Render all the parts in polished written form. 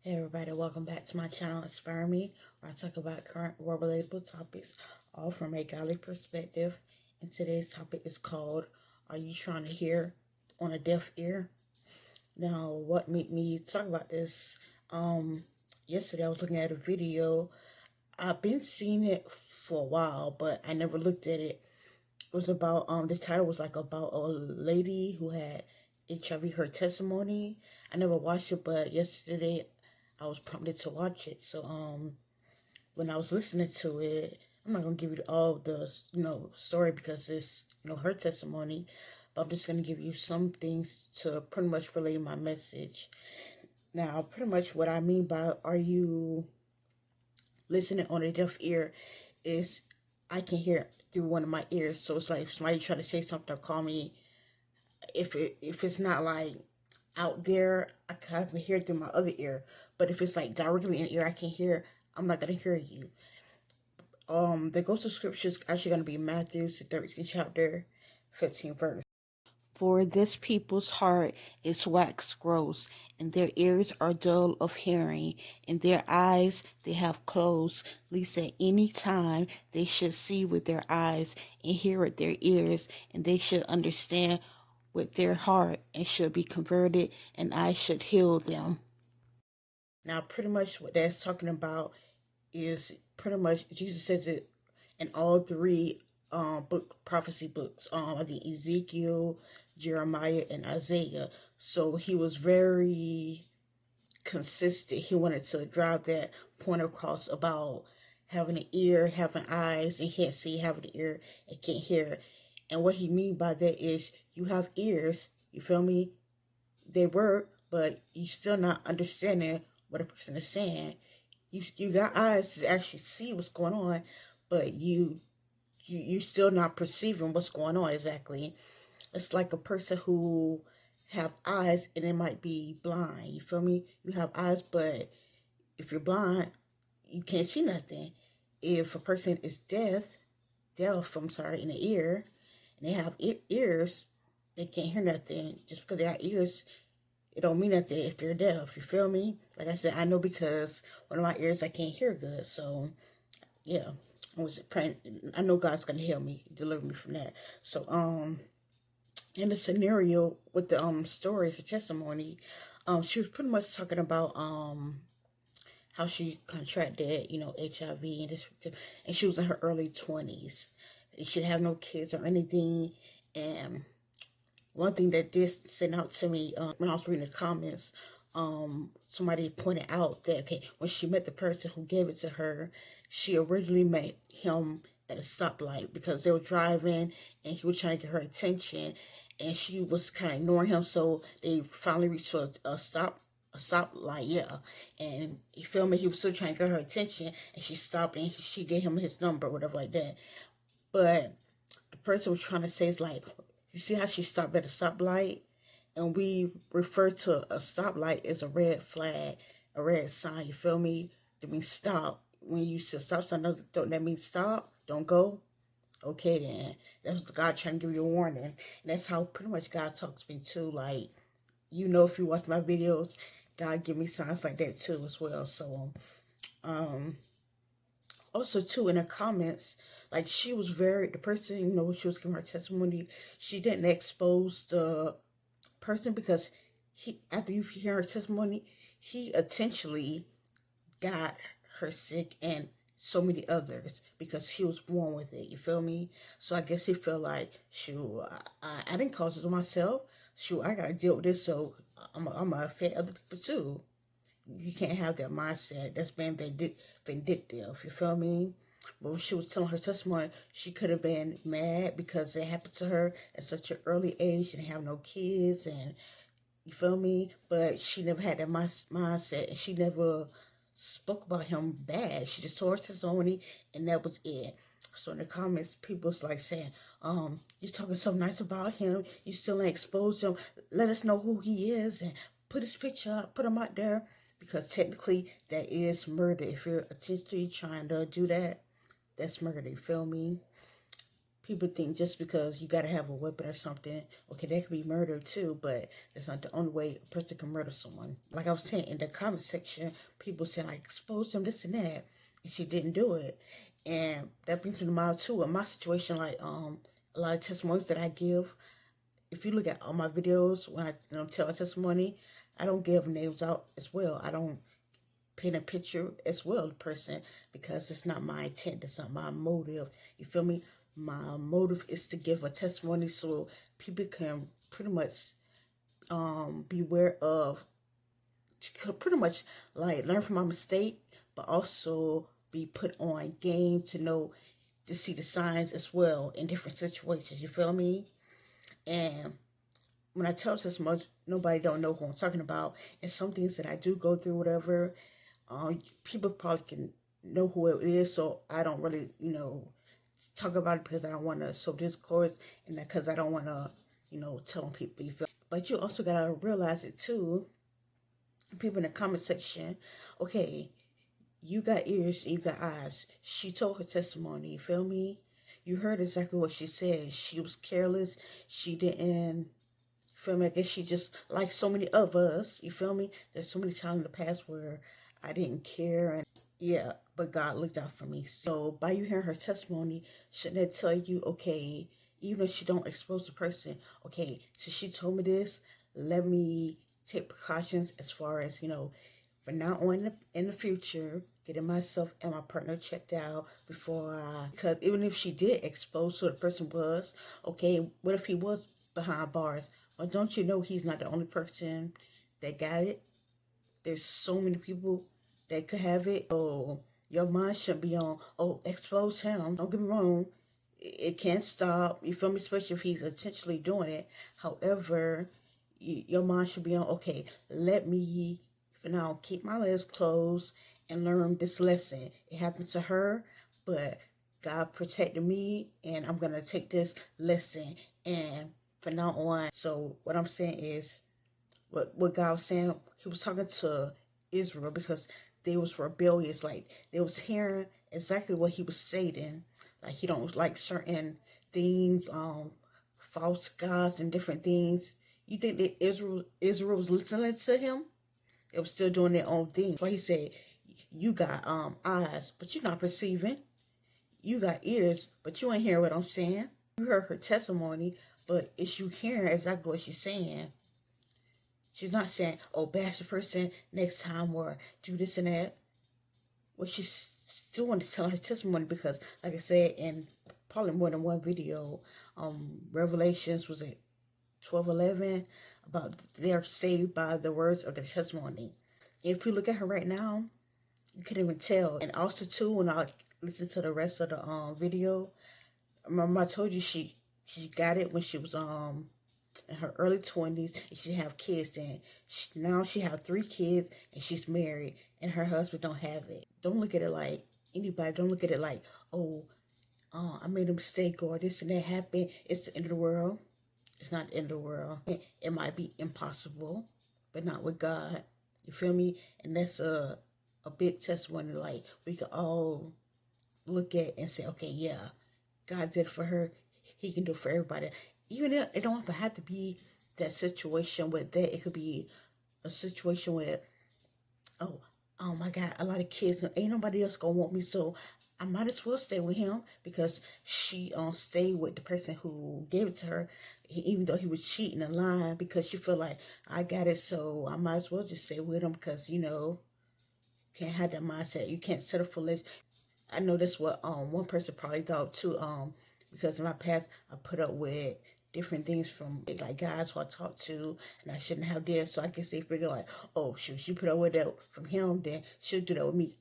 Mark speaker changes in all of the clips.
Speaker 1: Hey everybody, welcome back to my channel Inspire Me, where I talk about current world relatable topics, all from a godly perspective. And today's topic is called, Are You Trying to Hear on a Deaf Ear? Now, what made me talk about this? Yesterday I was looking at a video. I've been seeing it for a while, but I never looked at it. It was about, the title was like about a lady who had HIV, her testimony. I never watched it, but yesterday I was prompted to watch it. So when I was listening to it, I'm not gonna give you all the story because it's her testimony, but I'm just gonna give you some things to pretty much relay my message. Now, pretty much what I mean by "Are you listening on a deaf ear?" is I can hear through one of my ears. So it's like if somebody try to say something or call me. If it's not like out there, I can hear it through my other ear. But if it's like directly in the ear, I can hear. I'm not gonna hear you. The ghost of scripture is actually gonna be Matthew, the 13th chapter, 15th verse. For this people's heart is wax gross, and their ears are dull of hearing, and their eyes they have closed, lest at any time they should see with their eyes, and hear with their ears, and they should understand with their heart, and should be converted, and I should heal them. Now, pretty much what that's talking about is pretty much Jesus says it in all three prophecy books. I think Ezekiel, Jeremiah, and Isaiah. So he was very consistent. He wanted to drive that point across about having an ear, having eyes, and can't see, having an ear and can't hear. And what he mean by that is you have ears, you feel me? They work, but you still not understanding what a person is saying. You got eyes to actually see what's going on, but you still not perceiving what's going on exactly. It's like a person who have eyes and it might be blind. You feel me? You have eyes, but if you're blind, you can't see nothing. If a person is deaf, I'm sorry, in the ear, and they have ears, they can't hear nothing. Just because they have ears, it don't mean nothing if they're deaf. You feel me? Like I said, I know because one of my ears I can't hear good. So yeah, I was praying. I know God's gonna heal me, deliver me from that. So in the scenario with the story, her testimony, she was pretty much talking about how she contracted, HIV, and she was in her early 20s. She didn't have no kids or anything. And one thing that did stand out to me when I was reading the comments, somebody pointed out that, okay, when she met the person who gave it to her, she originally met him at a stoplight because they were driving and he was trying to get her attention, and she was kind of ignoring him. So they finally reached a stoplight, yeah. And he felt me, he was still trying to get her attention, and she stopped and she gave him his number, whatever like that. But the person was trying to say is like, you see how she stopped at a stoplight? And we refer to a stoplight as a red flag, a red sign, you feel me? That means stop. When you see a stop sign, don't that mean stop? Don't go? Okay then. That's God trying to give you a warning. And that's how pretty much God talks to me too. Like, if you watch my videos, God give me signs like that too as well. So also too in the comments, like the person, she was giving her testimony, she didn't expose the person because after you hear her testimony, he intentionally got her sick and so many others because he was born with it. You feel me? So I guess he felt like, shoot, I didn't cause it myself. Shoot, I gotta deal with this, so I'm gonna affect other people too. You can't have that mindset. That's being vindictive. You feel me? But when she was telling her testimony, she could have been mad because it happened to her at such an early age. She didn't have no kids, and you feel me? But she never had that mindset, and she never spoke about him bad. She just told her testimony, and that was it. So in the comments, people's like saying, you're talking so nice about him. You still ain't exposed him. Let us know who he is and put his picture up, put him out there. Because technically, that is murder. If you're intentionally trying to do that, that's murder. You feel me? people think just because you got to have a weapon or something, okay, that could be murder too, but that's not the only way a person can murder someone. Like I was saying, in the comment section, people saying like, expose them, this and that, and she didn't do it. And that brings me to mind too, in my situation, like a lot of testimonies that I give, if you look at all my videos, when I tell a testimony, I don't give names out as well. I don't paint a picture as well of the person, because it's not my intent. That's not my motive. You feel me? My motive is to give a testimony so people can pretty much beware of, pretty much like learn from my mistake, but also be put on game to know, to see the signs as well in different situations. You feel me? And when I tell this much, nobody don't know who I'm talking about. And some things that I do go through, whatever, people probably can know who it is. So I don't really, talk about it, because I don't want to sow discourse, and because I don't want to, tell people. You feel. But you also gotta realize it too. People in the comment section, okay, you got ears and you got eyes. She told her testimony. You feel me? You heard exactly what she said. She was careless. She didn't. Feel me? I guess she just, like so many of us, you feel me? There's so many times in the past where I didn't care, and yeah, but God looked out for me. So by you hearing her testimony, shouldn't that tell you, okay, even if she don't expose the person, okay, so she told me this, let me take precautions as far as, from now on in the future, getting myself and my partner checked out because even if she did expose who the person was, okay, what if he was behind bars? Well, don't you know he's not the only person that got it? There's so many people that could have it. Oh, your mind shouldn't be on, oh, expose him. Don't get me wrong. It can't stop. You feel me? Especially if he's intentionally doing it. However, your mind should be on, okay, let me, for now, keep my legs closed and learn this lesson. It happened to her, but God protected me, and I'm going to take this lesson and from now on. So what I'm saying is, what God was saying, he was talking to Israel because they was rebellious. Like, they was hearing exactly what he was saying. Like, he don't like certain things, false gods and different things. You think that Israel was listening to him? They was still doing their own thing. That's why he said, you got eyes, but you're not perceiving. You got ears, but you ain't hear what I'm saying. You heard her testimony, but is you hearing exactly what she's saying? She's not saying, oh, bash the person next time or do this and that. What she's doing is telling her testimony, because, like I said, in probably more than one video, Revelations, was it 12:11, about they're saved by the words of their testimony. If you look at her right now, you can't even tell. And also, too, when I listen to the rest of the video, remember I told you she got it when she was in her early 20s, and she have kids. And now she have 3 kids, and she's married, and her husband don't have it. Don't look at it like anybody. Don't look at it like, oh, I made a mistake or this and that happened. It's the end of the world. It's not the end of the world. It might be impossible, but not with God. You feel me? And that's a big testimony. Like, we could all look at and say, okay, yeah, God did it for her. He can do it for everybody. Even if it don't have to be that situation with that. It could be a situation where, oh my God, a lot of kids, ain't nobody else gonna want me, so I might as well stay with him, because she stayed with the person who gave it to her, even though he was cheating and lying, because she feel like, I got it, so I might as well just stay with him, because can't have that mindset. You can't settle for less. I know that's what one person probably thought too, because in my past I put up with different things from like guys who I talked to, and I shouldn't have did. So I guess they figure like, oh shoot, she put up with that from him, then she'll do that with me.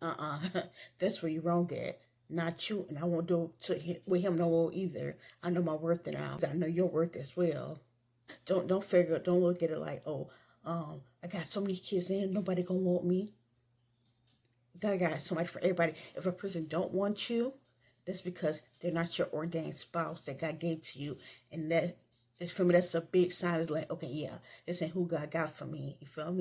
Speaker 1: That's where you're wrong at. Not you, and I won't do it with him no more either. I know my worth now. I know your worth as well. Don't look at it like, oh, I got so many kids in, nobody gonna want me. God got somebody for everybody. If a person don't want you, that's because they're not your ordained spouse that God gave to you. And that, for me, that's a big sign. It's like, okay, yeah, this ain't who God got for me. You feel me?